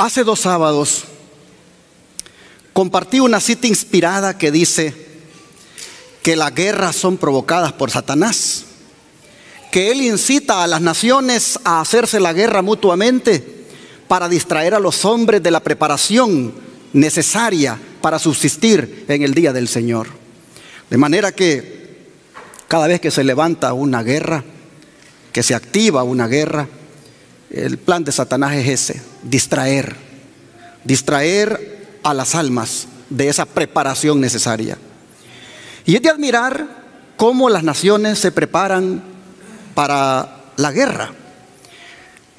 Hace 2 sábados compartí una cita inspirada que dice que las guerras son provocadas por Satanás, que él incita a las naciones a hacerse la guerra mutuamente para distraer a los hombres de la preparación necesaria para subsistir en el día del Señor. De manera que cada vez que se levanta una guerra, que se activa una guerra, el plan de Satanás es ese: distraer a las almas de esa preparación necesaria. Y es de admirar cómo las naciones se preparan para la guerra.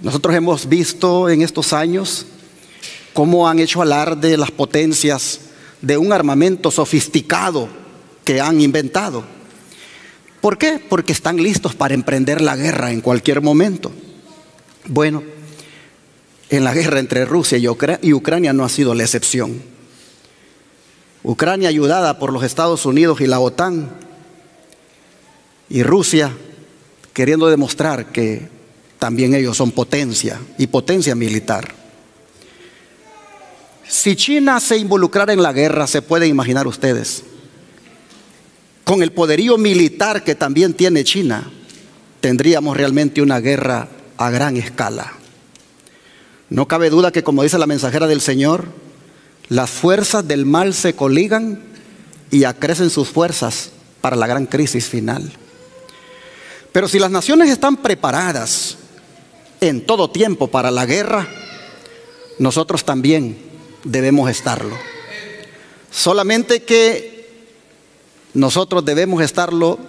Nosotros hemos visto en estos años cómo han hecho alarde las potencias de un armamento sofisticado que han inventado. ¿Por qué? Porque están listos para emprender la guerra en cualquier momento. Bueno, en la guerra entre Rusia y Ucrania no ha sido la excepción. Ucrania, ayudada por los Estados Unidos y la OTAN, y Rusia queriendo demostrar que también ellos son potencia, y potencia militar. Si China se involucrara en la guerra, se pueden imaginar ustedes, con el poderío militar que también tiene China, tendríamos realmente una guerra a gran escala. No cabe duda que, como dice la mensajera del Señor, las fuerzas del mal se coligan y acrecen sus fuerzas para la gran crisis final. Pero si las naciones están preparadas en todo tiempo para la guerra, nosotros también debemos estarlo. Solamente que nosotros debemos estarlo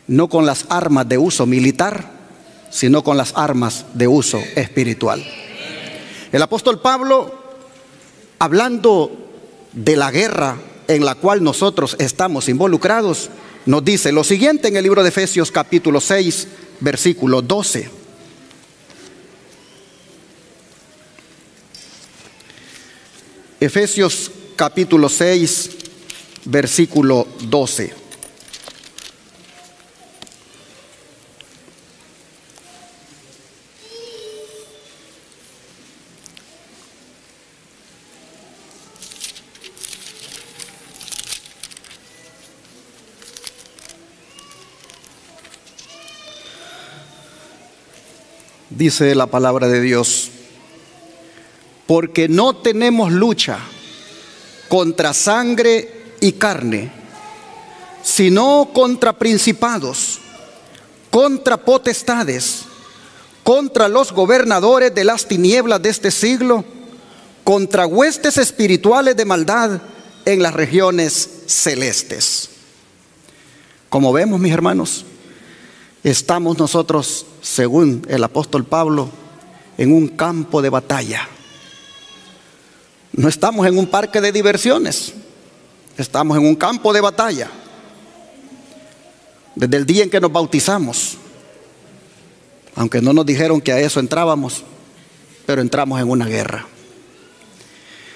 no con las armas de uso militar, sino con las armas de uso espiritual. El apóstol Pablo, hablando de la guerra en la cual nosotros estamos involucrados, nos dice lo siguiente en el libro de Efesios capítulo 6, versículo 12. Efesios capítulo 6, versículo 12. Dice la palabra de Dios: porque no tenemos lucha contra sangre y carne, sino contra principados, contra potestades, contra los gobernadores de las tinieblas de este siglo, contra huestes espirituales de maldad en las regiones celestes. Como vemos, mis hermanos, estamos nosotros, según el apóstol Pablo, en un campo de batalla. No estamos en un parque de diversiones, estamos en un campo de batalla. Desde el día en que nos bautizamos, aunque no nos dijeron que a eso entrábamos, pero entramos en una guerra.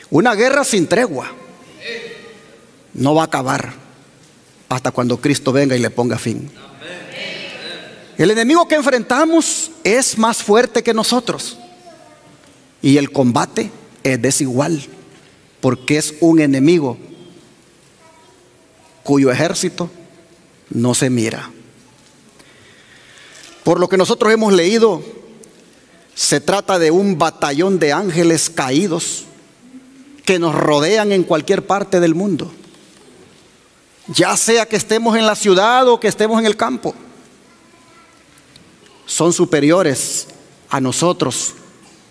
Una guerra sin tregua. No va a acabar hasta cuando Cristo venga y le ponga fin. El enemigo que enfrentamos es más fuerte que nosotros, y el combate es desigual, porque es un enemigo cuyo ejército no se mira. Por lo que nosotros hemos leído, se trata de un batallón de ángeles caídos que nos rodean en cualquier parte del mundo, ya sea que estemos en la ciudad o que estemos en el campo. Son superiores a nosotros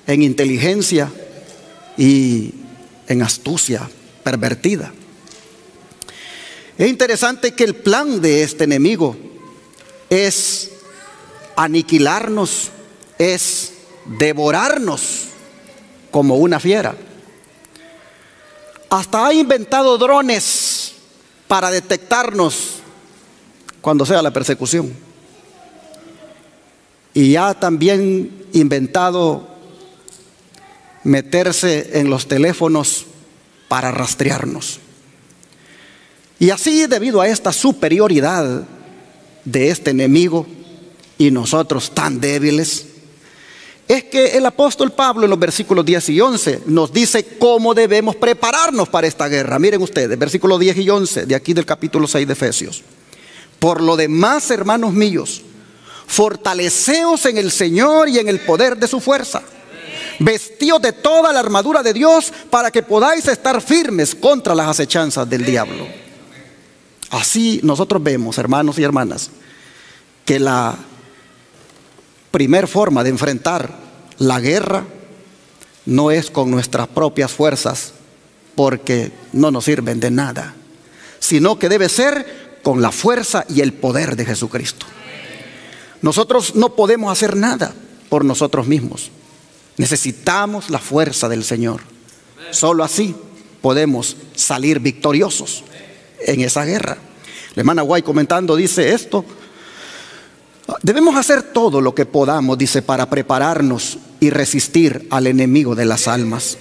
en inteligencia y en astucia pervertida. Es interesante que el plan de este enemigo es aniquilarnos, es devorarnos como una fiera. Hasta ha inventado drones para detectarnos cuando sea la persecución. Y ha también inventado meterse en los teléfonos para rastrearnos. Y así, debido a esta superioridad de este enemigo y nosotros tan débiles, es que el apóstol Pablo en los versículos 10 y 11 nos dice cómo debemos prepararnos para esta guerra. Miren ustedes, versículos 10 y 11 de aquí del capítulo 6 de Efesios. Por lo demás, hermanos míos, fortaleceos en el Señor y en el poder de su fuerza. Vestíos de toda la armadura de Dios para que podáis estar firmes contra las acechanzas del diablo. Así nosotros vemos, hermanos y hermanas, que la primer forma de enfrentar la guerra no es con nuestras propias fuerzas, porque no nos sirven de nada, sino que debe ser con la fuerza y el poder de Jesucristo. Nosotros no podemos hacer nada por nosotros mismos. Necesitamos la fuerza del Señor. Solo así podemos salir victoriosos en esa guerra. La hermana White comentando dice esto: debemos hacer todo lo que podamos, dice, para prepararnos y resistir al enemigo de las almas.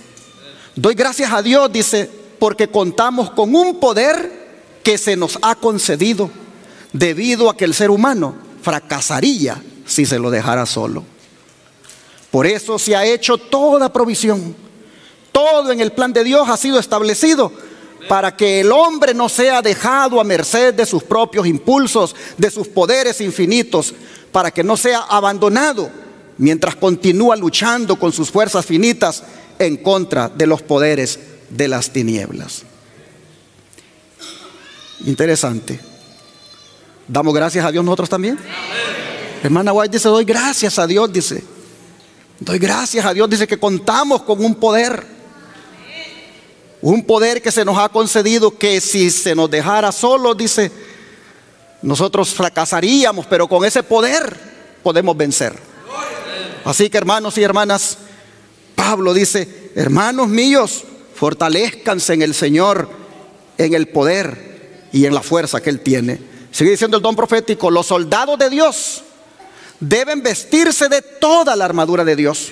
Doy gracias a Dios, dice, porque contamos con un poder que se nos ha concedido, debido a que el ser humano fracasaría si se lo dejara solo. Por eso se ha hecho toda provisión. Todo en el plan de Dios ha sido establecido para que el hombre no sea dejado a merced de sus propios impulsos, de sus poderes infinitos, para que no sea abandonado mientras continúa luchando con sus fuerzas finitas en contra de los poderes de las tinieblas. Interesante. ¿Damos gracias a Dios nosotros también? Hermana White dice, doy gracias a Dios, dice. Doy gracias a Dios, dice, que contamos con un poder. Un poder que se nos ha concedido, que si se nos dejara solos, dice, nosotros fracasaríamos, pero con ese poder podemos vencer. Así que, hermanos y hermanas, Pablo dice, hermanos míos, fortalezcanse en el Señor, en el poder y en la fuerza que Él tiene. Sigue diciendo el don profético, los soldados de Dios deben vestirse de toda la armadura de Dios.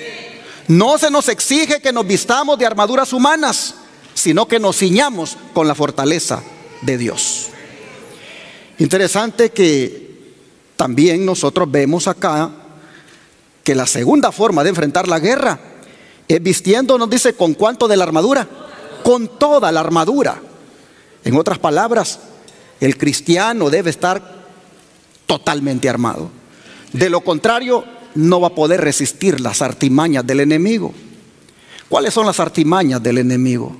No se nos exige que nos vistamos de armaduras humanas, sino que nos ciñamos con la fortaleza de Dios. Interesante que también nosotros vemos acá que la segunda forma de enfrentar la guerra es vistiendo, nos dice, ¿con cuánto de la armadura? Con toda la armadura. En otras palabras, el cristiano debe estar totalmente armado. De lo contrario, no va a poder resistir las artimañas del enemigo. ¿Cuáles son las artimañas del enemigo?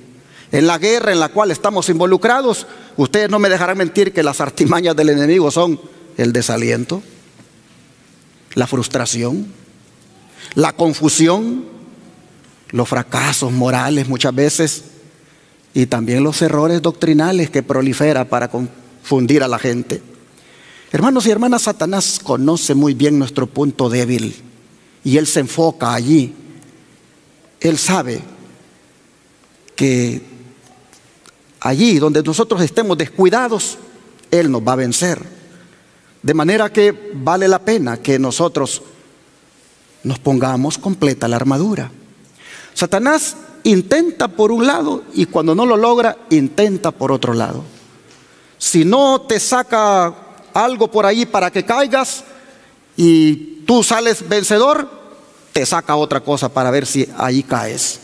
En la guerra en la cual estamos involucrados, ustedes no me dejarán mentir que las artimañas del enemigo son el desaliento, la frustración, la confusión, los fracasos morales muchas veces, y también los errores doctrinales que proliferan para confundir a la gente. Hermanos y hermanas, Satanás conoce muy bien nuestro punto débil y él se enfoca allí. Él sabe que allí donde nosotros estemos descuidados, él nos va a vencer. De manera que vale la pena que nosotros nos pongamos completa la armadura. Satanás intenta por un lado y cuando no lo logra, intenta por otro lado. Si no te saca algo por ahí para que caigas y tú sales vencedor, te saca otra cosa para ver si ahí caes.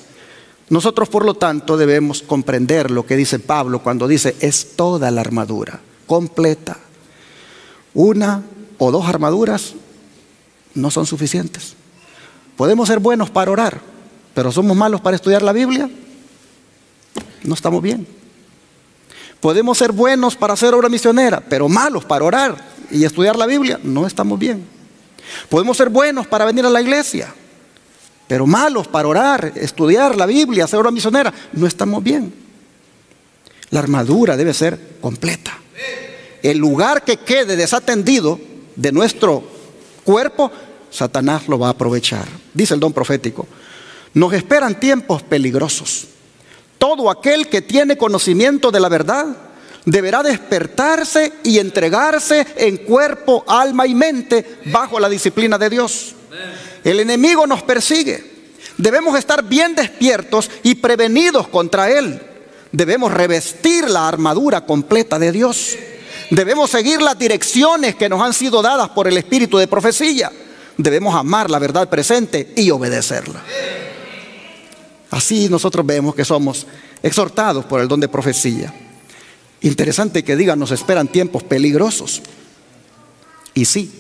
Nosotros, por lo tanto, debemos comprender lo que dice Pablo cuando dice, es toda la armadura completa. Una o dos armaduras no son suficientes. Podemos ser buenos para orar, pero somos malos para estudiar la Biblia, no estamos bien. Podemos ser buenos para hacer obra misionera, pero malos para orar y estudiar la Biblia, no estamos bien. Podemos ser buenos para venir a la iglesia, pero malos para orar, estudiar la Biblia, hacer obra misionera, no estamos bien. La armadura debe ser completa. El lugar que quede desatendido de nuestro cuerpo, Satanás lo va a aprovechar. Dice el don profético, nos esperan tiempos peligrosos. Todo aquel que tiene conocimiento de la verdad deberá despertarse y entregarse en cuerpo, alma y mente bajo la disciplina de Dios. El enemigo nos persigue. Debemos estar bien despiertos y prevenidos contra él. Debemos revestir la armadura completa de Dios. Debemos seguir las direcciones que nos han sido dadas por el espíritu de profecía. debemos amar la verdad presente y obedecerla. Así nosotros vemos que somos exhortados por el don de profecía. Interesante que digan, nos esperan tiempos peligrosos. Y sí,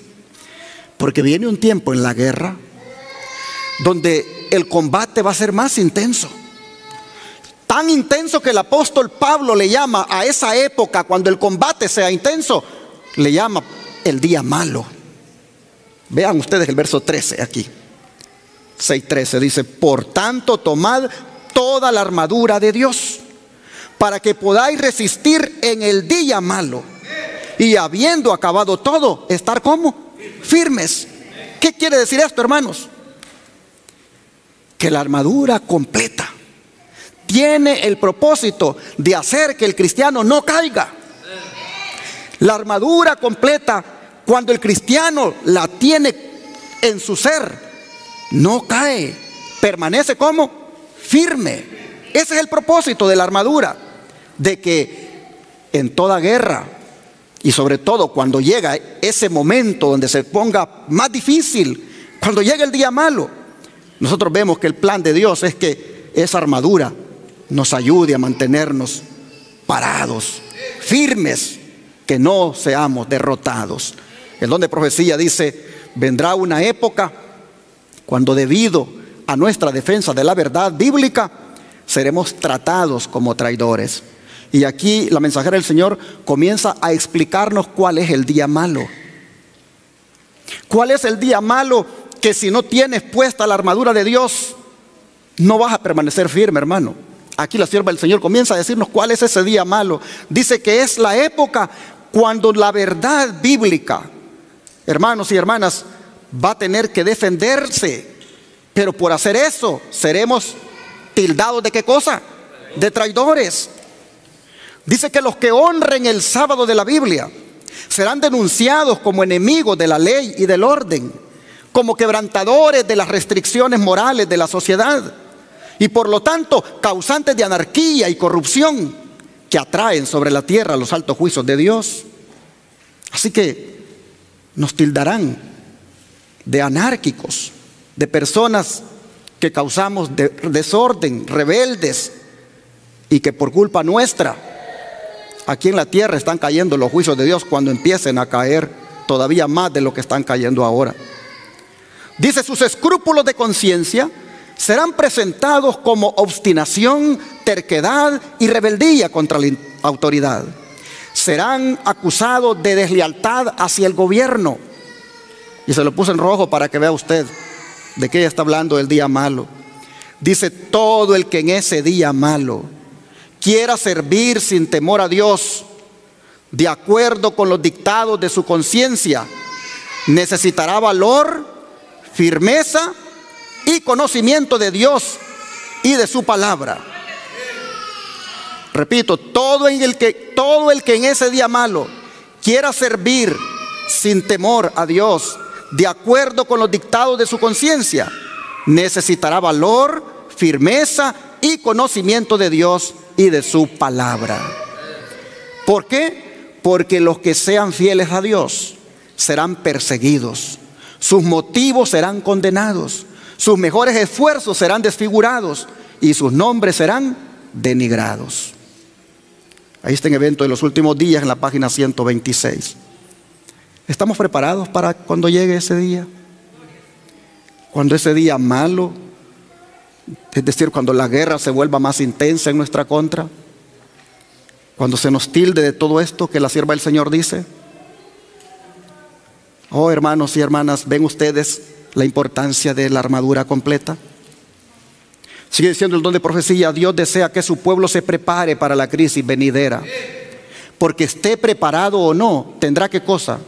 porque viene un tiempo en la guerra donde el combate va a ser más intenso. Tan intenso que el apóstol Pablo le llama a esa época, cuando el combate sea intenso, le llama el día malo. Vean ustedes el verso 13 aquí. 6:13 dice: por tanto, tomad toda la armadura de Dios, para que podáis resistir en el día malo, y habiendo acabado todo, estar ¿cómo? Firmes. ¿Qué quiere decir esto, hermanos? Que la armadura completa tiene el propósito de hacer que el cristiano no caiga. La armadura completa, cuando el cristiano la tiene en su ser, no cae, permanece como firme. Ese es el propósito de la armadura, de que en toda guerra, y sobre todo cuando llega ese momento donde se ponga más difícil, cuando llega el día malo, nosotros vemos que el plan de Dios es que esa armadura nos ayude a mantenernos parados, firmes, que no seamos derrotados. El don de profecía dice: vendrá una época cuando, debido a nuestra defensa de la verdad bíblica, seremos tratados como traidores. Y aquí la mensajera del Señor comienza a explicarnos cuál es el día malo. ¿Cuál es el día malo? Que si no tienes puesta la armadura de Dios, no vas a permanecer firme, hermano. Aquí la sierva del Señor comienza a decirnos cuál es ese día malo. Dice que es la época cuando la verdad bíblica, hermanos y hermanas, va a tener que defenderse. Pero por hacer eso seremos tildados ¿de qué cosa? De traidores. Dice que los que honren el sábado de la Biblia serán denunciados como enemigos de la ley y del orden, como quebrantadores de las restricciones morales de la sociedad, y por lo tanto causantes de anarquía y corrupción que atraen sobre la tierra los altos juicios de Dios. Así que nos tildarán de anárquicos, de personas que causamos desorden, rebeldes, y que por culpa nuestra aquí en la tierra están cayendo los juicios de Dios, cuando empiecen a caer todavía más de lo que están cayendo ahora. Dice: sus escrúpulos de conciencia serán presentados como obstinación, terquedad y rebeldía contra la autoridad. Serán acusados de deslealtad hacia el gobierno. Y se lo puse en rojo para que vea usted de qué está hablando el día malo. Dice: todo el que en ese día malo quiera servir sin temor a Dios, de acuerdo con los dictados de su conciencia, necesitará valor, firmeza y conocimiento de Dios y de su palabra. Repito, todo el que en ese día malo quiera servir sin temor a Dios, de acuerdo con los dictados de su conciencia, necesitará valor, firmeza y conocimiento de Dios y de su palabra. ¿Por qué? Porque los que sean fieles a Dios serán perseguidos, sus motivos serán condenados, sus mejores esfuerzos serán desfigurados y sus nombres serán denigrados. Ahí está en Evento de los Últimos Días, en la página 126. ¿Estamos preparados para cuando llegue ese día? Cuando ese día malo, es decir, cuando la guerra se vuelva más intensa en nuestra contra, cuando se nos tilde de todo esto que la sierva del Señor dice. Oh, hermanos y hermanas, ¿ven ustedes la importancia de la armadura completa? Sigue diciendo el don de profecía: Dios desea que su pueblo se prepare para la crisis venidera, porque esté preparado o no, tendrá ¿qué cosa?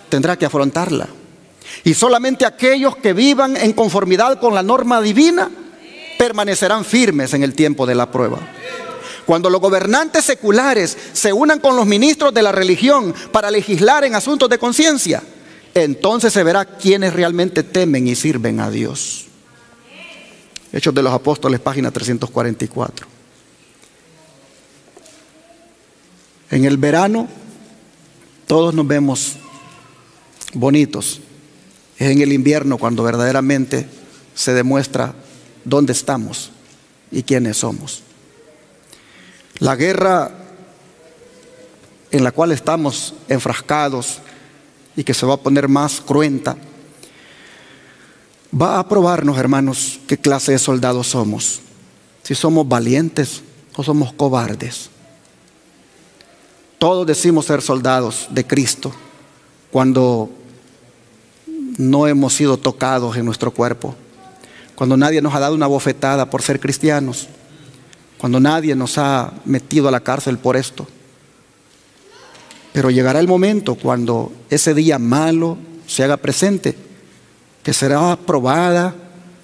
Tendrá que afrontarla. Y solamente aquellos que vivan en conformidad con la norma divina permanecerán firmes en el tiempo de la prueba. Cuando los gobernantes seculares se unan con los ministros de la religión para legislar en asuntos de conciencia, entonces se verá quiénes realmente temen y sirven a Dios. Hechos de los Apóstoles, página 344. En el verano todos nos vemos bonitos, Es en el invierno cuando verdaderamente se demuestra dónde estamos y quiénes somos. La guerra en la cual estamos enfrascados y que se va a poner más cruenta, va a probarnos, hermanos, qué clase de soldados somos. Si somos valientes o somos cobardes. Todos decimos ser soldados de Cristo cuando no hemos sido tocados en nuestro cuerpo, cuando nadie nos ha dado una bofetada por ser cristianos, cuando nadie nos ha metido a la cárcel por esto. Pero llegará el momento cuando ese día malo se haga presente, que será probada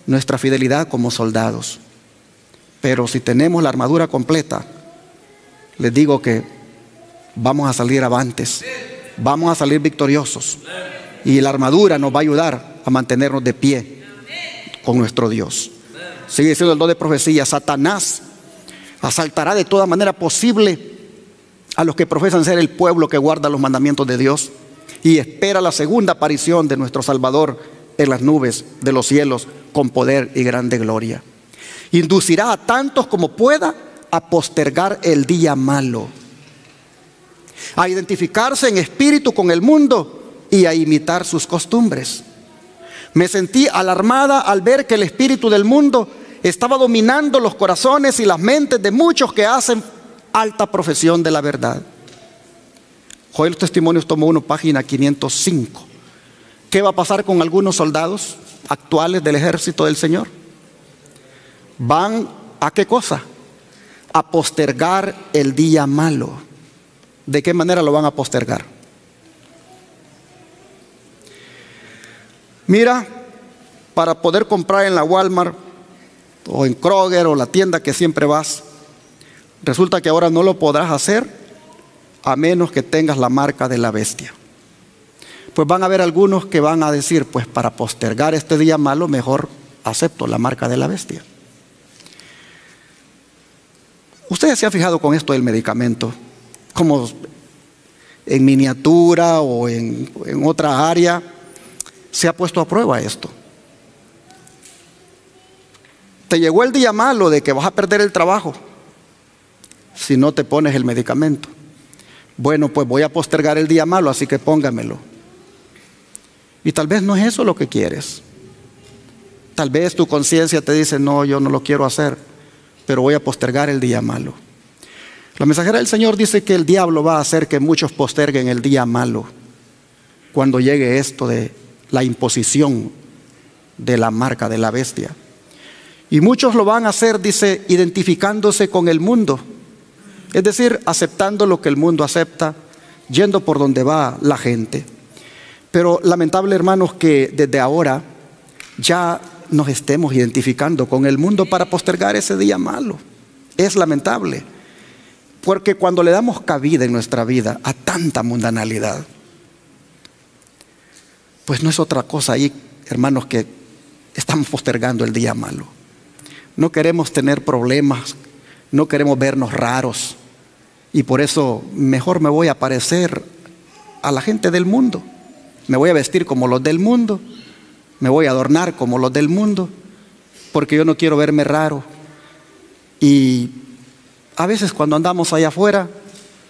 nuestra fidelidad como soldados. Pero si tenemos la armadura completa, les digo que vamos a salir avantes, vamos a salir victoriosos. Y la armadura nos va a ayudar a mantenernos de pie con nuestro Dios. Sigue diciendo el don de profecía: Satanás asaltará de toda manera posible a los que profesan ser el pueblo que guarda los mandamientos de Dios y espera la segunda aparición de nuestro Salvador en las nubes de los cielos con poder y grande gloria. Inducirá a tantos como pueda a postergar el día malo, a identificarse en espíritu con el mundo y a imitar sus costumbres. Me sentí alarmada al ver que el espíritu del mundo estaba dominando los corazones y las mentes de muchos que hacen alta profesión de la verdad. Joel los Testimonios, tomo 1, página 505. ¿Qué va a pasar con algunos soldados actuales del ejército del Señor? Van a ¿qué cosa? A postergar el día malo. ¿De qué manera lo van a postergar? Mira, para poder comprar en la Walmart o en Kroger o la tienda que siempre vas, resulta que ahora no lo podrás hacer a menos que tengas la marca de la bestia. Pues van a haber algunos que van a decir, pues para postergar este día malo, mejor acepto la marca de la bestia. Ustedes se han fijado con esto del medicamento, como en miniatura o en otra área se ha puesto a prueba esto. Te llegó el día malo de que vas a perder el trabajo si no te pones el medicamento. Bueno, pues voy a postergar el día malo, así que póngamelo. Y tal vez no es eso lo que quieres. Tal vez tu conciencia te dice, no, yo no lo quiero hacer, pero voy a postergar el día malo. La mensajera del Señor dice que el diablo va a hacer que muchos posterguen el día malo cuando llegue esto de la imposición de la marca de la bestia. Y muchos lo van a hacer, dice, identificándose con el mundo. Es decir, aceptando lo que el mundo acepta, yendo por donde va la gente. Pero lamentable, hermanos, que desde ahora ya nos estemos identificando con el mundo para postergar ese día malo. Es lamentable, porque cuando le damos cabida en nuestra vida a tanta mundanalidad, pues no es otra cosa ahí, hermanos, que estamos postergando el día malo. No queremos tener problemas, no queremos vernos raros, y por eso mejor me voy a parecer a la gente del mundo. Me voy a vestir como los del mundo, me voy a adornar como los del mundo, porque yo no quiero verme raro. Y a veces cuando andamos allá afuera,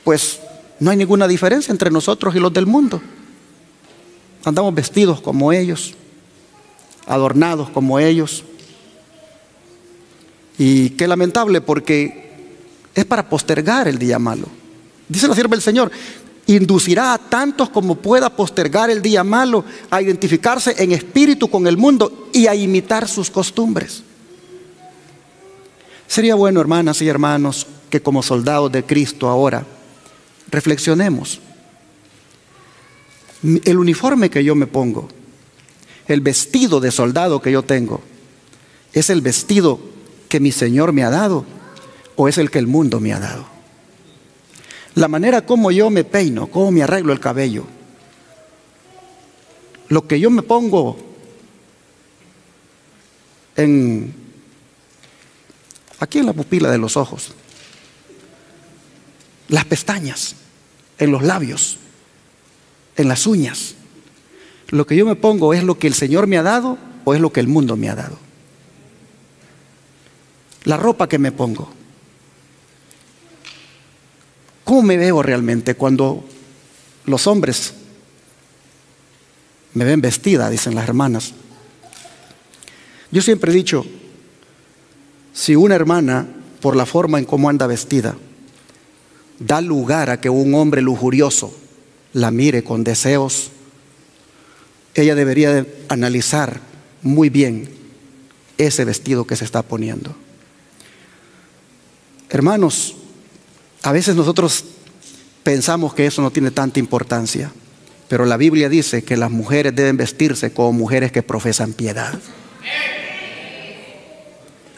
pues no hay ninguna diferencia entre nosotros y los del mundo. Andamos vestidos como ellos, adornados como ellos. Y qué lamentable, porque es para postergar el día malo. Dice la sierva del Señor: inducirá a tantos como pueda postergar el día malo, a identificarse en espíritu con el mundo y a imitar sus costumbres. Sería bueno, hermanas y hermanos, que como soldados de Cristo ahora reflexionemos. El uniforme que yo me pongo, el vestido de soldado que yo tengo, ¿es el vestido que mi Señor me ha dado o es el que el mundo me ha dado? La manera como yo me peino, cómo me arreglo el cabello, lo que yo me pongo aquí en la pupila de los ojos, las pestañas, en los labios, en las uñas, ¿Lo que yo me pongo es lo que el Señor me ha dado o es lo que el mundo me ha dado? La ropa que me pongo, ¿cómo me veo realmente cuando los hombres me ven vestida? Dicen las hermanas. Yo siempre he dicho, si una hermana, por la forma en cómo anda vestida, da lugar a que un hombre lujurioso la mire con deseos, ella debería de analizar muy bien ese vestido que se está poniendo. Hermanos, a veces nosotros pensamos que eso no tiene tanta importancia, pero la Biblia dice que las mujeres deben vestirse como mujeres que profesan piedad.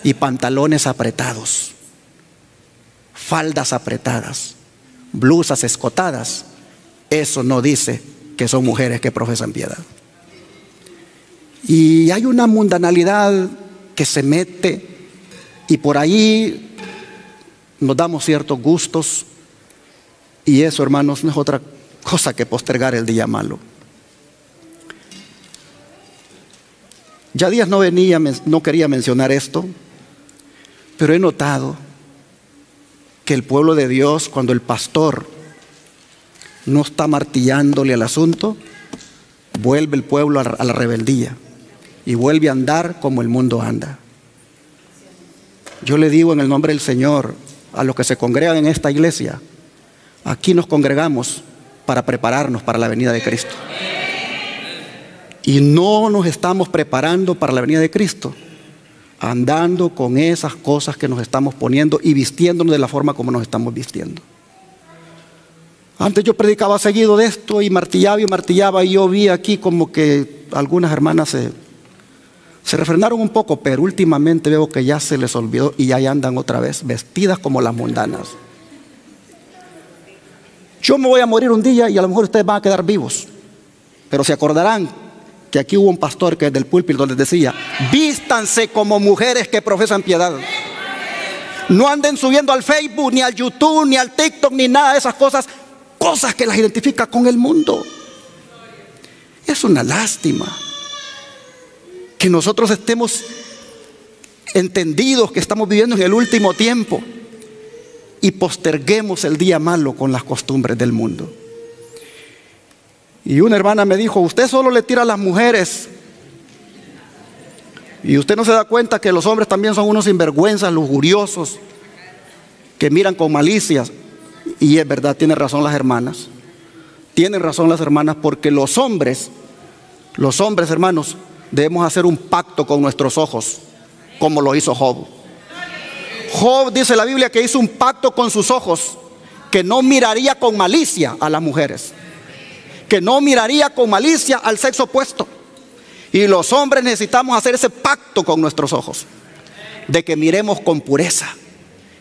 Y pantalones apretados, faldas apretadas, blusas escotadas, eso no dice que son mujeres que profesan piedad. Y hay una mundanalidad que se mete y por ahí nos damos ciertos gustos, y eso, hermanos, no es otra cosa que postergar el día malo. Ya días no quería mencionar esto, pero he notado que el pueblo de Dios, cuando el pastor no está martillándole al asunto, vuelve el pueblo a la rebeldía y vuelve a andar como el mundo anda. Yo le digo en el nombre del Señor a los que se congregan en esta iglesia, aquí nos congregamos para prepararnos para la venida de Cristo. Y no nos estamos preparando para la venida de Cristo andando con esas cosas que nos estamos poniendo y vistiéndonos de la forma como nos estamos vistiendo. Antes yo predicaba seguido de esto y martillaba, y yo vi aquí como que algunas hermanas se refrenaron un poco, pero últimamente veo que ya se les olvidó y ya andan otra vez vestidas como las mundanas. Yo me voy a morir un día y a lo mejor ustedes van a quedar vivos, pero se acordarán que aquí hubo un pastor que desde el púlpito les decía: vístanse como mujeres que profesan piedad. No anden subiendo al Facebook, ni al YouTube, ni al TikTok, ni nada de esas cosas que las identifica con el mundo. Es una lástima que nosotros estemos entendidos que estamos viviendo en el último tiempo y posterguemos el día malo con las costumbres del mundo. Y una hermana me dijo: usted solo le tira a las mujeres y usted no se da cuenta que los hombres también son unos sinvergüenzas, lujuriosos, que miran con malicias. Y es verdad, tienen razón las hermanas. Tienen razón las hermanas, porque los hombres, hermanos, debemos hacer un pacto con nuestros ojos, como lo hizo Job. Job, dice la Biblia, que hizo un pacto con sus ojos, que no miraría con malicia a las mujeres, que no miraría con malicia al sexo opuesto. Y los hombres necesitamos hacer ese pacto con nuestros ojos, de que miremos con pureza,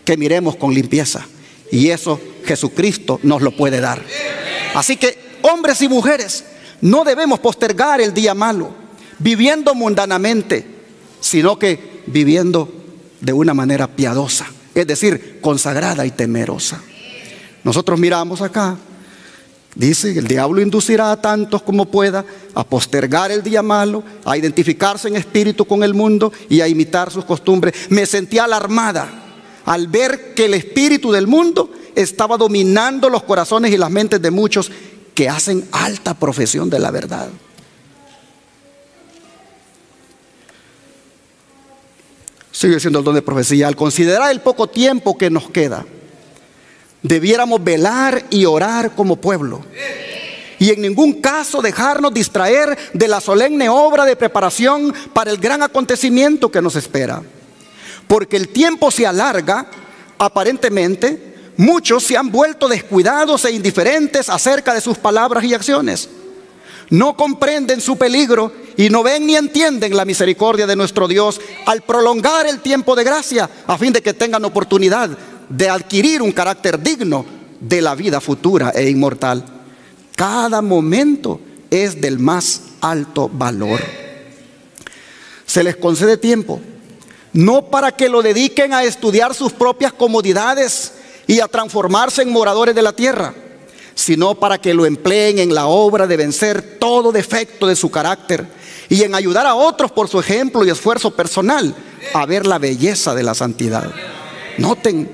que miremos con limpieza. Y eso Jesucristo nos lo puede dar. Así que, hombres y mujeres, no debemos postergar el día malo viviendo mundanamente, sino que viviendo de una manera piadosa, es decir, consagrada y temerosa. Nosotros miramos acá, dice: el diablo inducirá a tantos como pueda a postergar el día malo, a identificarse en espíritu con el mundo y a imitar sus costumbres. Me sentí alarmada al ver que el espíritu del mundo estaba dominando los corazones y las mentes de muchos que hacen alta profesión de la verdad. Sigue siendo el don de profecía. Al considerar el poco tiempo que nos queda, debiéramos velar y orar como pueblo, y en ningún caso dejarnos distraer de la solemne obra de preparación para el gran acontecimiento que nos espera. Porque el tiempo se alarga, aparentemente, muchos se han vuelto descuidados e indiferentes acerca de sus palabras y acciones. No comprenden su peligro y no ven ni entienden la misericordia de nuestro Dios al prolongar el tiempo de gracia, a fin de que tengan oportunidad de adquirir un carácter digno de la vida futura e inmortal. Cada momento es del más alto valor. Se les concede tiempo, no para que lo dediquen a estudiar sus propias comodidades y a transformarse en moradores de la tierra, sino para que lo empleen en la obra de vencer todo defecto de su carácter y en ayudar a otros por su ejemplo y esfuerzo personal a ver la belleza de la santidad. Noten,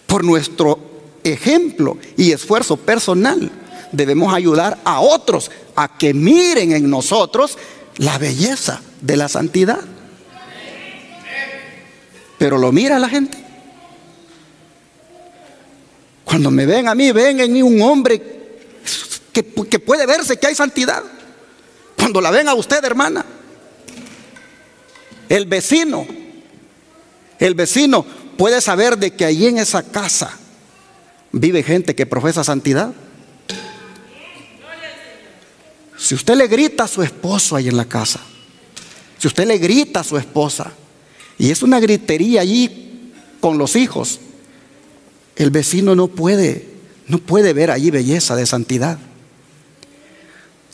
por nuestro ejemplo y esfuerzo personal debemos ayudar a otros a que miren en nosotros la belleza de la santidad. Pero lo mira la gente. Cuando me ven a mí, ven en mí un hombre que puede verse que hay santidad. Cuando la ven a usted, hermana, el vecino puede saber de que allí en esa casa vive gente que profesa santidad. Si usted le grita a su esposo ahí en la casa, si usted le grita a su esposa, y es una gritería allí con los hijos, el vecino no puede ver allí belleza de santidad.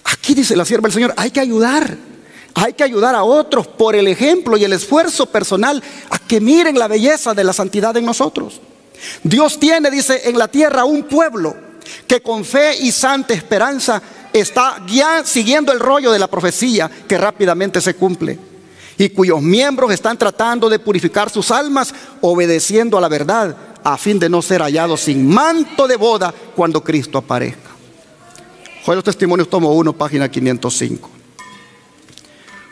Aquí dice la sierva del Señor, hay que ayudar a otros por el ejemplo y el esfuerzo personal a que miren la belleza de la santidad en nosotros. Dios tiene, dice, en la tierra un pueblo que con fe y santa esperanza está ya siguiendo el rollo de la profecía que rápidamente se cumple, y cuyos miembros están tratando de purificar sus almas obedeciendo a la verdad, a fin de no ser hallados sin manto de boda cuando Cristo aparezca. Joya los Testimonios, tomo 1, página 505.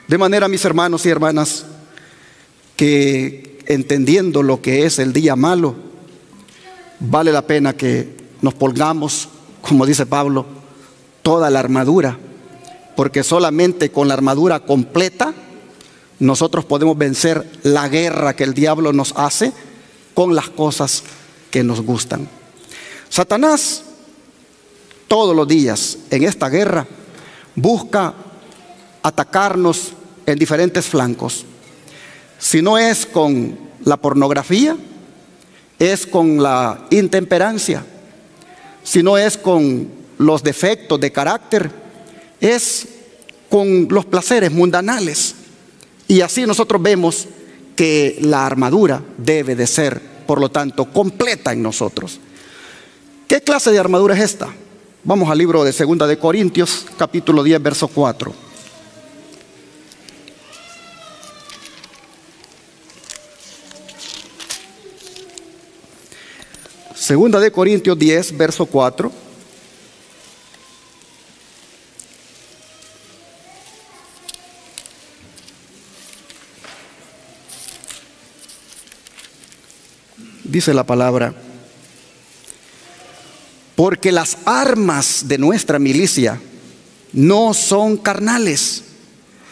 De manera, mis hermanos y hermanas, que entendiendo lo que es el día malo, vale la pena que nos pongamos, como dice Pablo, toda la armadura, porque solamente con la armadura completa nosotros podemos vencer la guerra que el diablo nos hace con las cosas que nos gustan. Satanás todos los días en esta guerra busca atacarnos en diferentes flancos. Si no es con la pornografía, es con la intemperancia. Si no es con los defectos de carácter, es con los placeres mundanales. Y así nosotros vemos que la armadura debe de ser, por lo tanto, completa en nosotros. ¿Qué clase de armadura es esta? Vamos al libro de 2 de Corintios, capítulo 10, verso 4. Segunda de Corintios 10, verso 4. Dice la palabra: porque las armas de nuestra milicia no son carnales,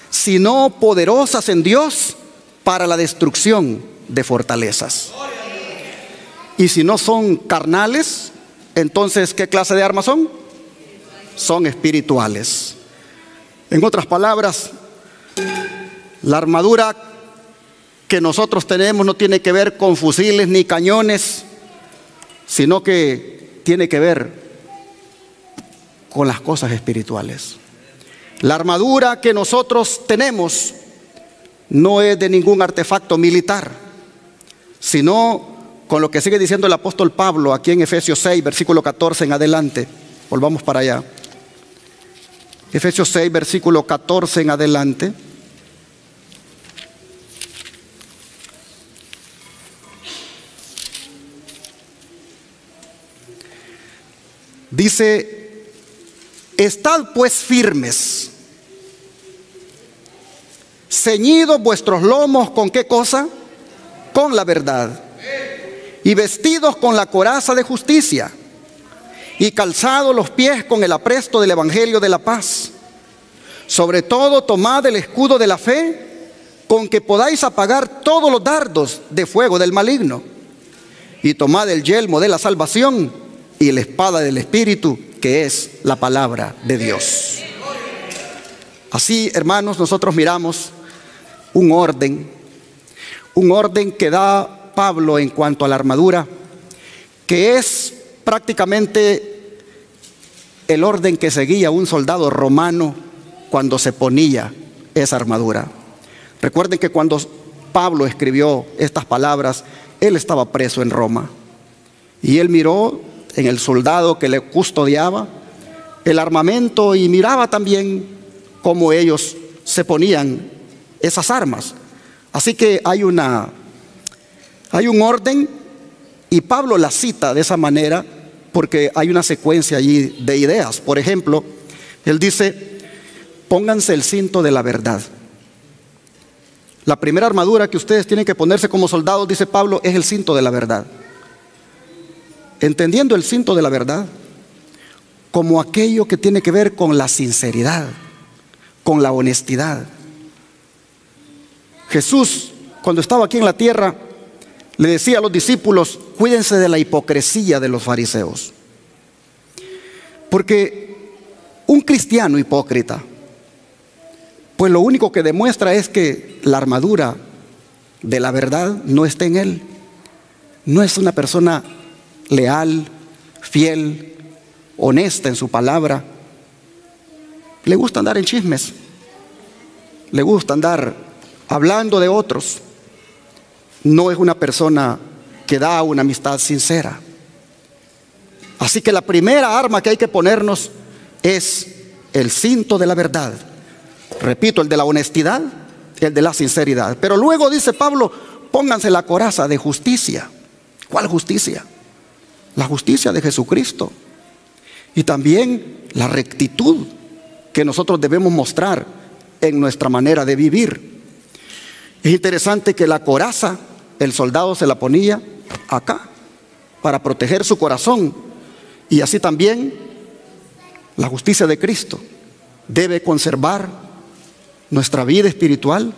sino poderosas en Dios para la destrucción de fortalezas. Y si no son carnales, entonces, ¿qué clase de armas son? Son espirituales. En otras palabras, la armadura que nosotros tenemos no tiene que ver con fusiles ni cañones, sino que tiene que ver con las cosas espirituales. La armadura que nosotros tenemos no es de ningún artefacto militar, sino con lo que sigue diciendo el apóstol Pablo aquí en Efesios 6, versículo 14 en adelante. Volvamos para allá. Efesios 6, versículo 14 en adelante. Dice: estad pues firmes, ceñidos vuestros lomos, ¿con qué cosa? Con la verdad. Y vestidos con la coraza de justicia, y calzados los pies con el apresto del evangelio de la paz. Sobre todo tomad el escudo de la fe, con que podáis apagar todos los dardos de fuego del maligno. Y tomad el yelmo de la salvación y la espada del Espíritu, que es la palabra de Dios. Así, hermanos, nosotros miramos un orden que da Pablo en cuanto a la armadura, que es prácticamente el orden que seguía un soldado romano cuando se ponía esa armadura. Recuerden que cuando Pablo escribió estas palabras, él estaba preso en Roma, y él miró en el soldado que le custodiaba el armamento y miraba también cómo ellos se ponían esas armas. Así que hay un orden, y Pablo la cita de esa manera porque hay una secuencia allí de ideas. Por ejemplo, él dice: pónganse el cinto de la verdad. La primera armadura que ustedes tienen que ponerse como soldados, dice Pablo, es el cinto de la verdad. Entendiendo el cinto de la verdad como aquello que tiene que ver con la sinceridad, con la honestidad. Jesús, cuando estaba aquí en la tierra, le decía a los discípulos: cuídense de la hipocresía de los fariseos. Porque un cristiano hipócrita, pues lo único que demuestra es que la armadura de la verdad no está en él. No es una persona leal, fiel, honesta en su palabra. Le gusta andar en chismes, le gusta andar hablando de otros. No es una persona que da una amistad sincera. Así que la primera arma que hay que ponernos es el cinto de la verdad. Repito, el de la honestidad, el de la sinceridad. Pero luego dice Pablo: pónganse la coraza de justicia. ¿Cuál justicia? La justicia de Jesucristo. Y también la rectitud que nosotros debemos mostrar en nuestra manera de vivir. Es interesante que la coraza, el soldado se la ponía acá para proteger su corazón. Y así también la justicia de Cristo debe conservar nuestra vida espiritual,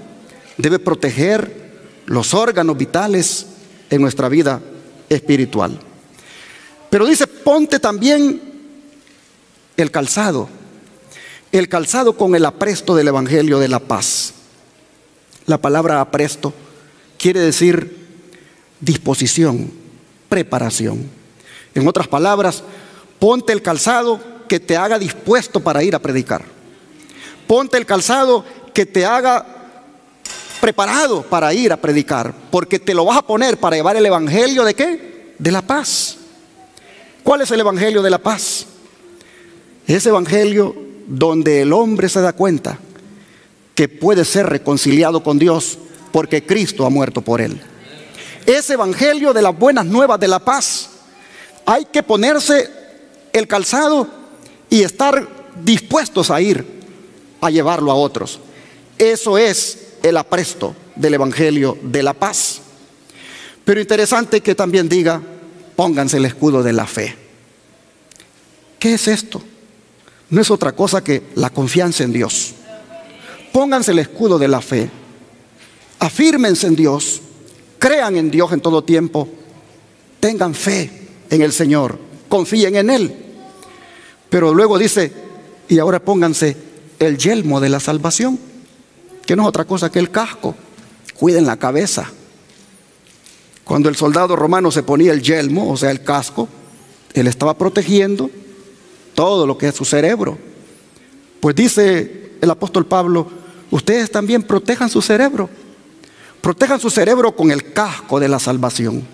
debe proteger los órganos vitales en nuestra vida espiritual. Pero dice: ponte también el calzado con el apresto del evangelio de la paz. La palabra apresto quiere decir disposición, preparación. En otras palabras, ponte el calzado que te haga dispuesto para ir a predicar. Ponte el calzado que te haga preparado para ir a predicar, porque te lo vas a poner para llevar el evangelio ¿de qué? De la paz. ¿Cuál es el evangelio de la paz? Ese evangelio donde el hombre se da cuenta que puede ser reconciliado con Dios porque Cristo ha muerto por él. Ese evangelio de las buenas nuevas de la paz, hay que ponerse el calzado y estar dispuestos a ir a llevarlo a otros. Eso es el apresto del evangelio de la paz. Pero interesante que también diga: pónganse el escudo de la fe. ¿Qué es esto? No es otra cosa que la confianza en Dios. Pónganse el escudo de la fe, afírmense en Dios, crean en Dios en todo tiempo, tengan fe en el Señor, confíen en Él. Pero luego dice: y ahora pónganse el yelmo de la salvación, que no es otra cosa que el casco. Cuiden la cabeza. Cuando el soldado romano se ponía el yelmo, o sea el casco, él estaba protegiendo todo lo que es su cerebro. Pues dice el apóstol Pablo: ustedes también protejan su cerebro. Protejan su cerebro con el casco de la salvación.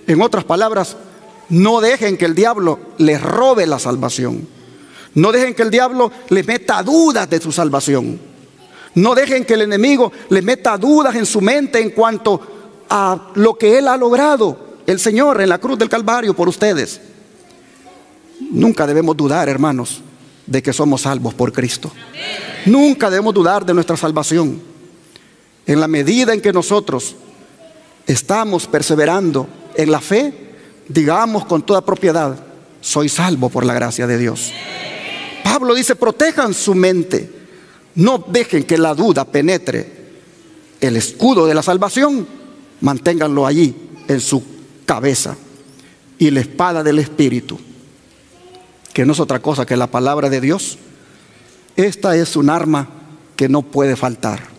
En otras palabras, no dejen que el diablo les robe la salvación. No dejen que el diablo les meta dudas de su salvación. No dejen que el enemigo les meta dudas en su mente en cuanto a lo que Él ha logrado, el Señor, en la cruz del Calvario por ustedes. Nunca debemos dudar, hermanos, de que somos salvos por Cristo. Nunca debemos dudar de nuestra salvación. En la medida en que nosotros estamos perseverando en la fe, digamos con toda propiedad: soy salvo por la gracia de Dios. Pablo dice: protejan su mente, no dejen que la duda penetre el escudo de la salvación, manténganlo allí en su cabeza. Y la espada del Espíritu, que no es otra cosa que la palabra de Dios, esta es un arma que no puede faltar.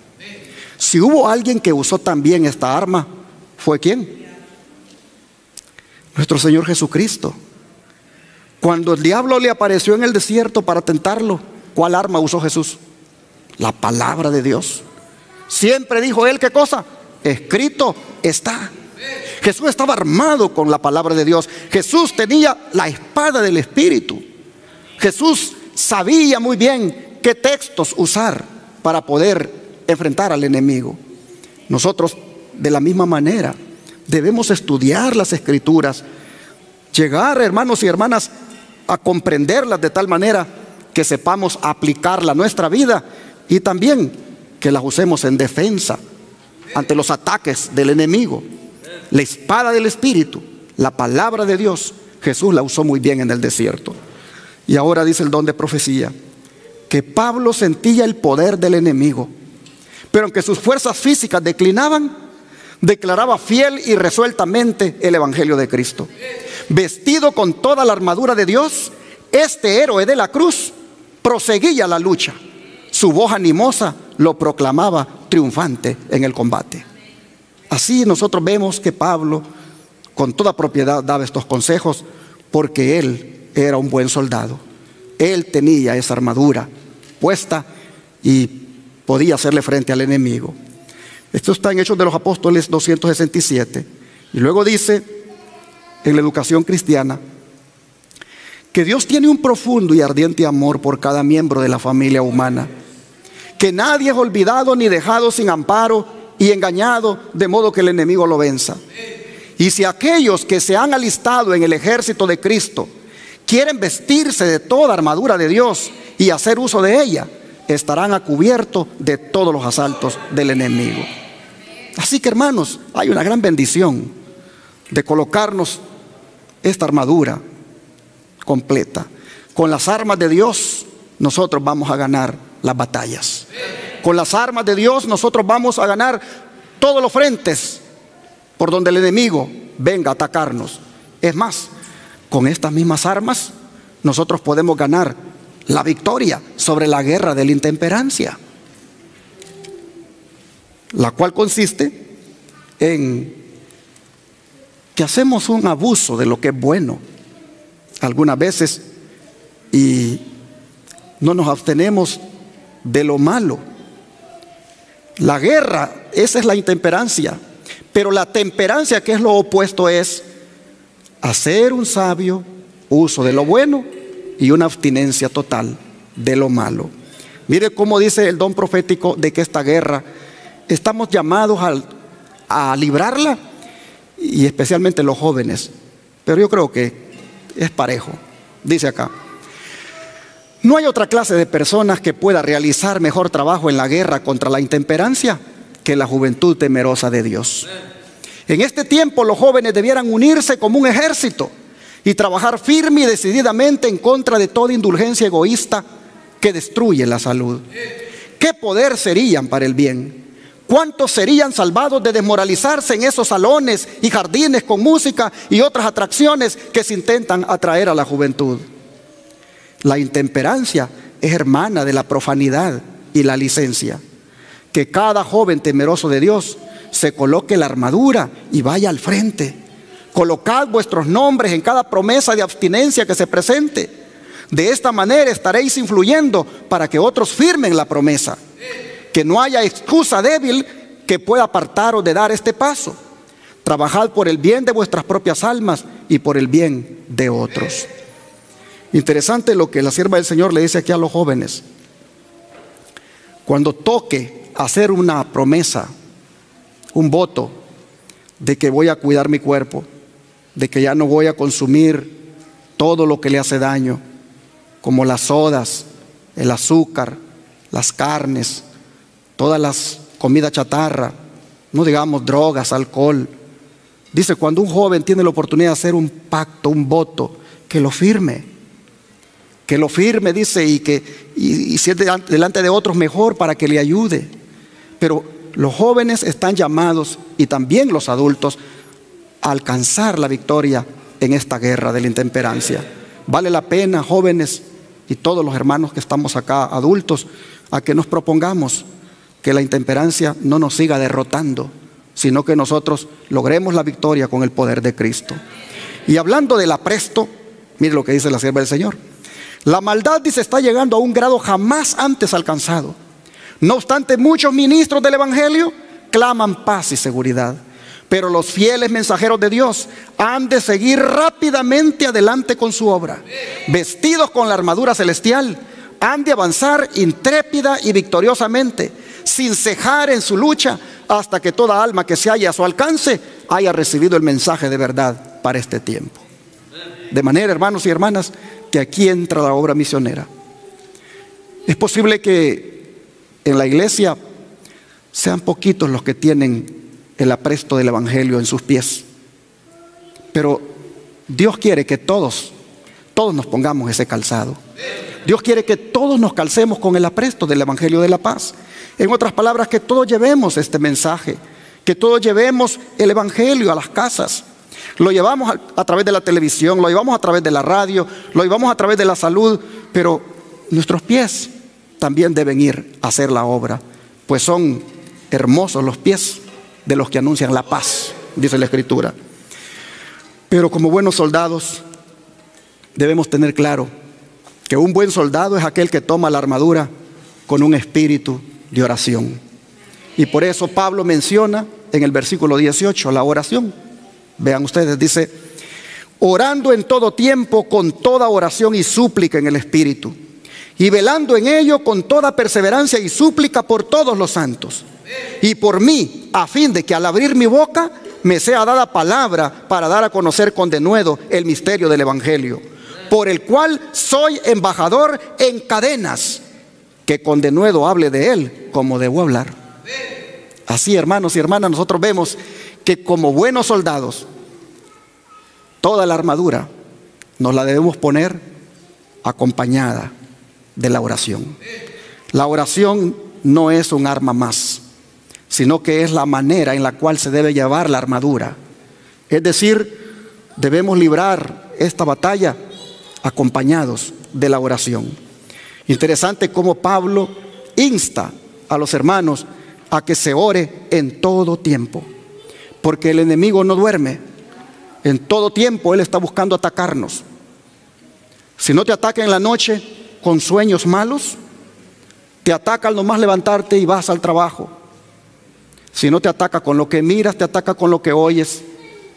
Si hubo alguien que usó también esta arma, ¿fue quién? Nuestro Señor Jesucristo. Cuando el diablo le apareció en el desierto para tentarlo, ¿cuál arma usó Jesús? La palabra de Dios. Siempre dijo él: ¿qué cosa? Escrito está. Jesús estaba armado con la palabra de Dios. Jesús tenía la espada del Espíritu. Jesús sabía muy bien qué textos usar para poder enfrentar al enemigo. Nosotros, de la misma manera, debemos estudiar las Escrituras, llegar, hermanos y hermanas, a comprenderlas de tal manera que sepamos aplicarla a nuestra vida y también que las usemos en defensa ante los ataques del enemigo. La espada del Espíritu, la palabra de Dios, Jesús la usó muy bien en el desierto. Y ahora dice el don de profecía, que Pablo sentía el poder del enemigo, pero aunque sus fuerzas físicas declinaban, declaraba fiel y resueltamente el evangelio de Cristo. Vestido con toda la armadura de Dios, este héroe de la cruz proseguía la lucha. Su voz animosa lo proclamaba triunfante en el combate. Así nosotros vemos que Pablo con toda propiedad daba estos consejos, porque él era un buen soldado. Él tenía esa armadura puesta y podía hacerle frente al enemigo. Esto está en Hechos de los Apóstoles 267. Y luego dice en la educación cristiana que Dios tiene un profundo y ardiente amor por cada miembro de la familia humana, que nadie es olvidado ni dejado sin amparo y engañado de modo que el enemigo lo venza. Y si aquellos que se han alistado en el ejército de Cristo quieren vestirse de toda armadura de Dios y hacer uso de ella, estarán a cubierto de todos los asaltos del enemigo. Así que, hermanos, hay una gran bendición de colocarnos esta armadura completa. Con las armas de Dios nosotros vamos a ganar las batallas. Con las armas de Dios nosotros vamos a ganar todos los frentes por donde el enemigo venga a atacarnos. Es más, con estas mismas armas nosotros podemos ganar la victoria sobre la guerra de la intemperancia, la cual consiste en que hacemos un abuso de lo que es bueno algunas veces y no nos abstenemos de lo malo. La guerra, esa es la intemperancia, pero la temperancia, que es lo opuesto, es hacer un sabio uso de lo bueno y una abstinencia total de lo malo. Mire cómo dice el don profético de que esta guerra estamos llamados a librarla, y especialmente los jóvenes, pero yo creo que es parejo. Dice acá: no hay otra clase de personas que pueda realizar mejor trabajo en la guerra contra la intemperancia que la juventud temerosa de Dios. En este tiempo los jóvenes debieran unirse como un ejército y trabajar firme y decididamente en contra de toda indulgencia egoísta que destruye la salud. ¿Qué poder serían para el bien? ¿Cuántos serían salvados de desmoralizarse en esos salones y jardines con música y otras atracciones que se intentan atraer a la juventud? La intemperancia es hermana de la profanidad y la licencia. Que cada joven temeroso de Dios se coloque la armadura y vaya al frente. Colocad vuestros nombres en cada promesa de abstinencia que se presente. De esta manera estaréis influyendo para que otros firmen la promesa. Que no haya excusa débil que pueda apartaros de dar este paso. Trabajad por el bien de vuestras propias almas y por el bien de otros. Interesante lo que la sierva del Señor le dice aquí a los jóvenes. Cuando toque hacer una promesa, un voto de que voy a cuidar mi cuerpo, de que ya no voy a consumir todo lo que le hace daño, como las sodas, el azúcar, las carnes, todas las comidas chatarra, no digamos drogas, alcohol. Dice, cuando un joven tiene la oportunidad de hacer un pacto, un voto, que lo firme, dice, y si es delante de otros, mejor, para que le ayude. Pero los jóvenes están llamados, y también los adultos, a alcanzar la victoria en esta guerra de la intemperancia. Vale la pena, jóvenes y todos los hermanos que estamos acá, adultos, a que nos propongamos que la intemperancia no nos siga derrotando, sino que nosotros logremos la victoria con el poder de Cristo. Y hablando del apresto, mire lo que dice la sierva del Señor. La maldad, dice, está llegando a un grado jamás antes alcanzado. No obstante, muchos ministros del Evangelio claman paz y seguridad, Pero los fieles mensajeros de Dios han de seguir rápidamente adelante con su obra. Vestidos con la armadura celestial, han de avanzar intrépida y victoriosamente, sin cejar en su lucha, hasta que toda alma que se halla a su alcance haya recibido el mensaje de verdad para este tiempo. De manera, hermanos y hermanas, que aquí entra la obra misionera. Es posible que en la iglesia sean poquitos los que tienen el apresto del evangelio en sus pies, pero Dios quiere que todos nos pongamos ese calzado. Dios quiere que todos nos calcemos con el apresto del evangelio de la paz. En otras palabras, que todos llevemos este mensaje, que todos llevemos el evangelio a las casas. Lo llevamos a través de la televisión, lo llevamos a través de la radio, lo llevamos a través de la salud, pero nuestros pies también deben ir a hacer la obra, pues son hermosos los pies de los que anuncian la paz, dice la Escritura. Pero como buenos soldados debemos tener claro que un buen soldado es aquel que toma la armadura con un espíritu de oración. Y por eso Pablo menciona en el versículo 18 la oración. Vean ustedes, dice: orando en todo tiempo con toda oración y súplica en el Espíritu, y velando en ello con toda perseverancia y súplica por todos los santos, y por mí, a fin de que al abrir mi boca me sea dada palabra para dar a conocer con denuedo el misterio del evangelio, por el cual soy embajador en cadenas, que con denuedo hable de él como debo hablar. Así, hermanos y hermanas, nosotros vemos que como buenos soldados, toda la armadura nos la debemos poner acompañada de la oración. La oración no es un arma más, sino que es la manera en la cual se debe llevar la armadura. Es decir, debemos librar esta batalla acompañados de la oración. Interesante cómo Pablo insta a los hermanos a que se ore en todo tiempo, porque el enemigo no duerme. En todo tiempo él está buscando atacarnos. Si no te ataca en la noche con sueños malos, te ataca al nomás levantarte y vas al trabajo. Si no te ataca con lo que miras, te ataca con lo que oyes,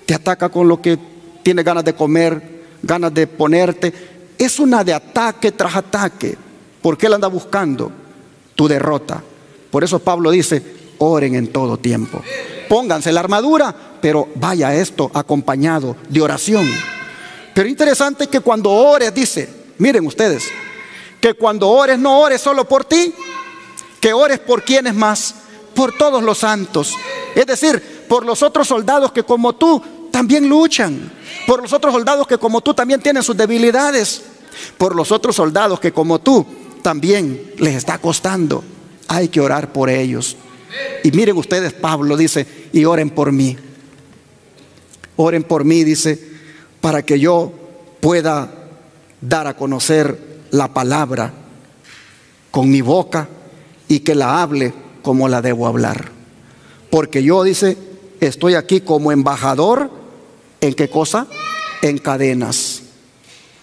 te ataca con lo que tienes ganas de comer, ganas de ponerte. Es una de ataque tras ataque, porque él anda buscando tu derrota. Por eso Pablo dice: oren en todo tiempo. Pónganse la armadura, pero vaya esto acompañado de oración. Pero interesante que cuando ores, dice, miren ustedes, que cuando ores no ores solo por ti, que ores por quienes más, por todos los santos. Es decir, por los otros soldados que como tú también luchan, por los otros soldados que como tú también tienen sus debilidades, por los otros soldados que como tú también les está costando. Hay que orar por ellos. Y miren ustedes, Pablo dice: y oren por mí. Oren por mí, dice, para que yo pueda dar a conocer la palabra con mi boca y que la hable como la debo hablar. Porque yo, dice, estoy aquí como embajador. ¿En qué cosa? En cadenas.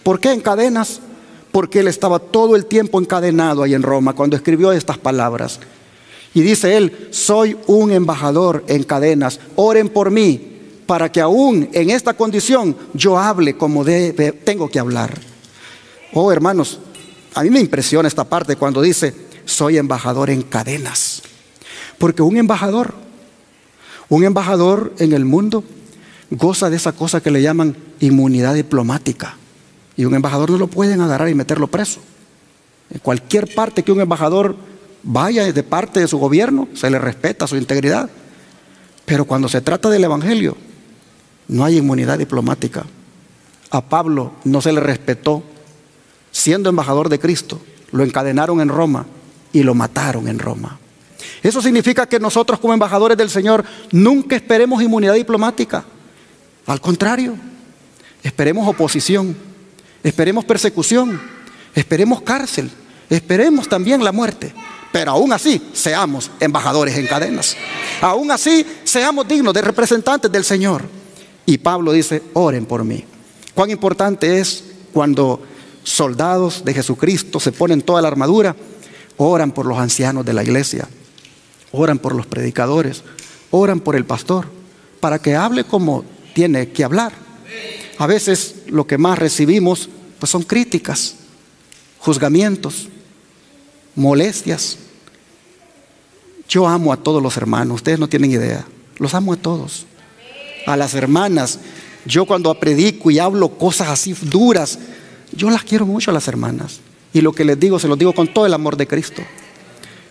¿Por qué en cadenas? Porque él estaba todo el tiempo encadenado ahí en Roma cuando escribió estas palabras. Y dice él: soy un embajador en cadenas, oren por mí, para que aún en esta condición yo hable como tengo que hablar. Oh, hermanos, a mí me impresiona esta parte cuando dice: soy embajador en cadenas. Porque un embajador en el mundo goza de esa cosa que le llaman inmunidad diplomática. Y un embajador no lo pueden agarrar y meterlo preso. En cualquier parte que un embajador vaya de parte de su gobierno, se le respeta su integridad. Pero cuando se trata del evangelio, no hay inmunidad diplomática. A Pablo no se le respetó. Siendo embajador de Cristo, lo encadenaron en Roma y lo mataron en Roma. Eso significa que nosotros, como embajadores del Señor, nunca esperemos inmunidad diplomática. Al contrario, esperemos oposición, esperemos persecución, esperemos cárcel, esperemos también la muerte. Pero aún así, seamos embajadores en cadenas. Aún así, seamos dignos de representantes del Señor. Y Pablo dice: oren por mí. Cuán importante es cuando soldados de Jesucristo se ponen toda la armadura, oran por los ancianos de la iglesia, oran por los predicadores, oran por el pastor, para que hable como tiene que hablar. A veces lo que más recibimos pues son críticas, juzgamientos, molestias. Yo amo a todos los hermanos, ustedes no tienen idea, los amo a todos. A las hermanas, yo cuando predico y hablo cosas así duras, yo las quiero mucho a las hermanas. Y lo que les digo, se los digo con todo el amor de Cristo.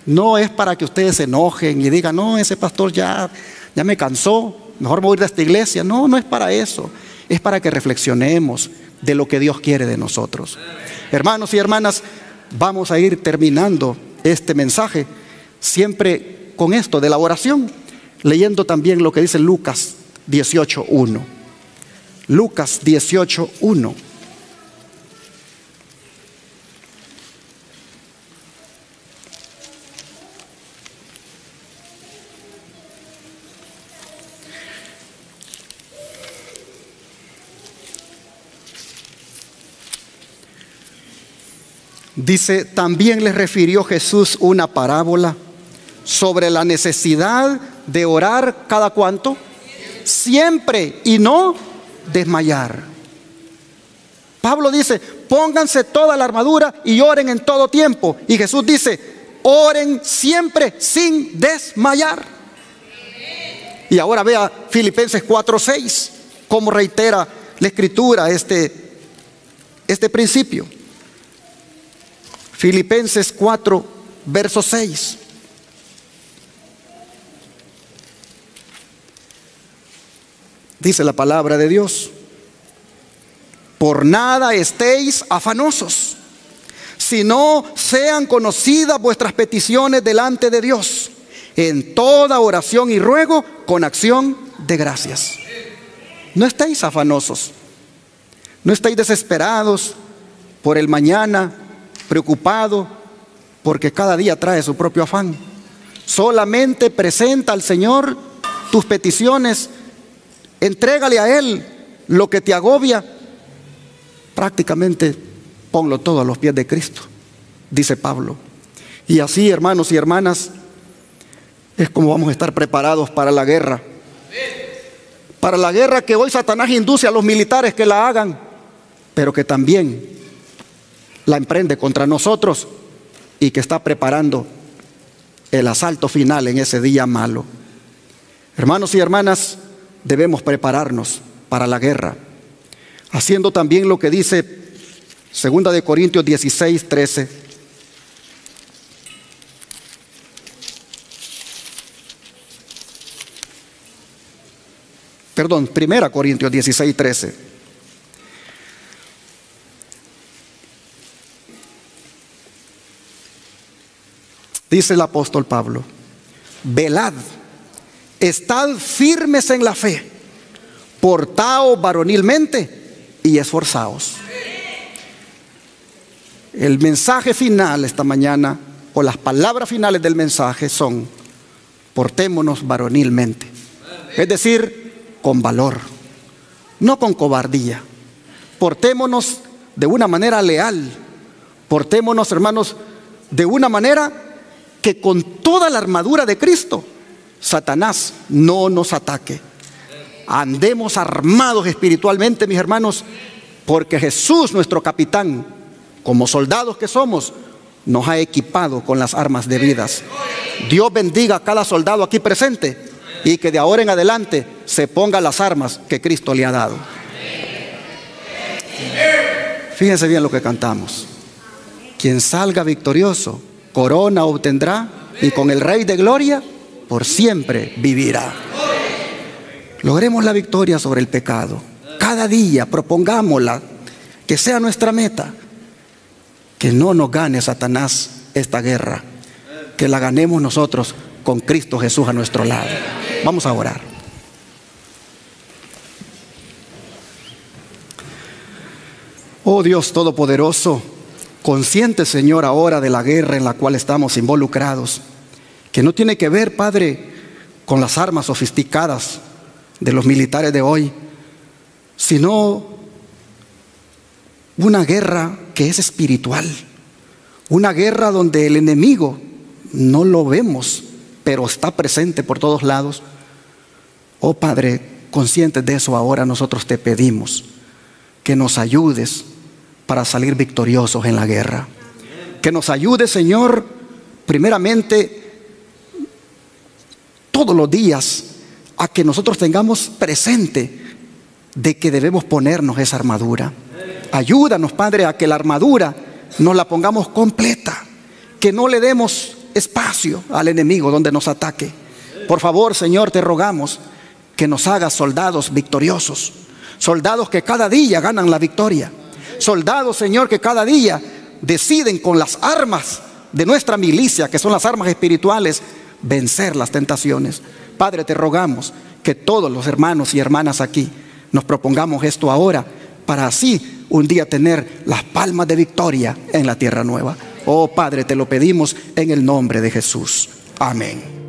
No es para que ustedes se enojen y digan, no, ese pastor ya me cansó, mejor me voy a ir de esta iglesia. No, no es para eso. Es para que reflexionemos de lo que Dios quiere de nosotros. Hermanos y hermanas, vamos a ir terminando este mensaje siempre con esto de la oración, leyendo también lo que dice Lucas 18:1. Lucas 18:1. Dice, también les refirió Jesús una parábola sobre la necesidad de orar cada cuánto, siempre, y no desmayar. Pablo dice, pónganse toda la armadura y oren en todo tiempo. Y Jesús dice, oren siempre sin desmayar. Y ahora vea Filipenses 4:6, cómo reitera la Escritura este principio. Filipenses 4, verso 6. Dice la palabra de Dios: por nada estéis afanosos, sino sean conocidas vuestras peticiones delante de Dios, en toda oración y ruego con acción de gracias. No estéis afanosos, no estéis desesperados por el mañana, preocupado porque cada día trae su propio afán. Solamente presenta al Señor tus peticiones, entrégale a Él lo que te agobia. Prácticamente ponlo todo a los pies de Cristo, dice Pablo. Y así, hermanos y hermanas, es como vamos a estar preparados para la guerra. Para la guerra que hoy Satanás induce a los militares que la hagan, pero que también la emprende contra nosotros y que está preparando el asalto final en ese día malo. Hermanos y hermanas, debemos prepararnos para la guerra, haciendo también lo que dice 2 de Corintios 16:13. Perdón, 1 Corintios 16:13. Dice el apóstol Pablo: velad, estad firmes en la fe, portaos varonilmente y esforzaos. El mensaje final esta mañana, o las palabras finales del mensaje son: portémonos varonilmente. Es decir, con valor, no con cobardía. Portémonos de una manera leal. Portémonos, hermanos, de una manera que con toda la armadura de Cristo, Satanás no nos ataque. Andemos armados espiritualmente, mis hermanos, porque Jesús, nuestro capitán, como soldados que somos, nos ha equipado con las armas debidas. Dios bendiga a cada soldado aquí presente y que de ahora en adelante se ponga las armas que Cristo le ha dado. Fíjense bien lo que cantamos: quien salga victorioso, corona obtendrá, y con el Rey de Gloria por siempre vivirá. Logremos la victoria sobre el pecado. Cada día propongámosla, que sea nuestra meta. Que no nos gane Satanás esta guerra, que la ganemos nosotros con Cristo Jesús a nuestro lado. Vamos a orar. Oh Dios Todopoderoso, consciente, Señor, ahora de la guerra en la cual estamos involucrados, que no tiene que ver, Padre, con las armas sofisticadas de los militares de hoy, sino una guerra que es espiritual, una guerra donde el enemigo no lo vemos, pero está presente por todos lados. Oh Padre, conscientes de eso, ahora nosotros te pedimos que nos ayudes para salir victoriosos en la guerra. Que nos ayude, Señor, primeramente, todos los días, a que nosotros tengamos presente de que debemos ponernos esa armadura. Ayúdanos, Padre, a que la armadura nos la pongamos completa, que no le demos espacio al enemigo donde nos ataque. Por favor, Señor, te rogamos que nos hagas soldados victoriosos, soldados que cada día ganan la victoria, soldados, Señor, que cada día deciden con las armas de nuestra milicia, que son las armas espirituales, vencer las tentaciones. Padre, te rogamos que todos los hermanos y hermanas aquí nos propongamos esto ahora, para así un día tener las palmas de victoria en la tierra nueva. Oh Padre, te lo pedimos en el nombre de Jesús. Amén.